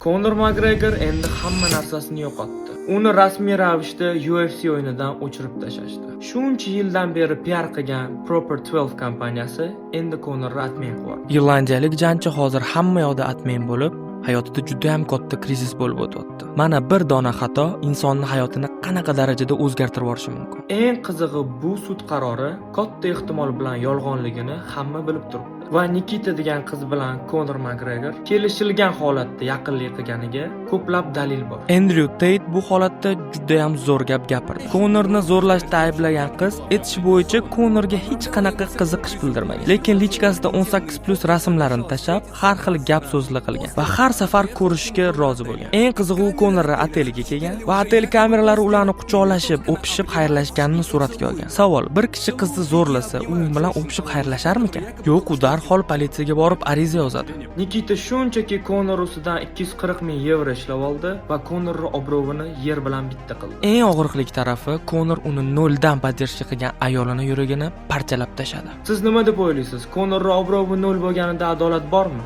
Conor Makgregor endi hamma narsasini yo'qotdi. Uni rasmiy ravishda UFC o'yinidan o'chirib tashlashdi. Shuncha yildan beri PR qilgan Proper 12 kompaniyasi endi Conorni admin qildi. Irlandiyalik jangchi hozir hamma yoqda admin bo'lib, hayotida juda ham katta krizis bo'lib o'tyapti. Mana bir dona xato insonning hayotini qanaqa darajada o'zgartirib yuborishi mumkin. Eng qizig'i bu sud qarori katta ehtimol bilan yolg'onligini hamma bilib turibdi. Va Nikita degan qiz bilan Conor Makgregor kelishilgan holatda yaqinlik qilganiga ko'plab dalil bor. Andrew Tate bu holatda juda ham zo'r gap gapirdi. Conorni zo'rlashda ayblagan qiz aytish bo'yicha Conorga hech qanaqa qiziqish bildirmagan. Lekin lichkasida 18+ rasmlarini tashlab, har xil gap so'zlar qilgan va har safar ko'rishga rozi bo'lgan. Eng qizig'i u Conorni oteliga kelgan va otel kameralari ularni quchoqlashib, o'pishib xayrlashganini suratga olgan. Savol: bir kishi qizni zo'rlasa, u bilan o'pishib xayrlasharmikan? Yo'q, u darhol politsiyaga borib ariza yozadi. Nikita shunchaki Conor ustidan 240 ming yevro ishlab oldi va Conorning obro'ini yer bilan bitta qildi. Eng og'riqli tarafi, Conor uni noldan поддержка qilgan ayolini yuragini parchalab tashladi. Siz nima deb o'ylaysiz? Conorning obro'yi nol bo'lganida adolat bormi?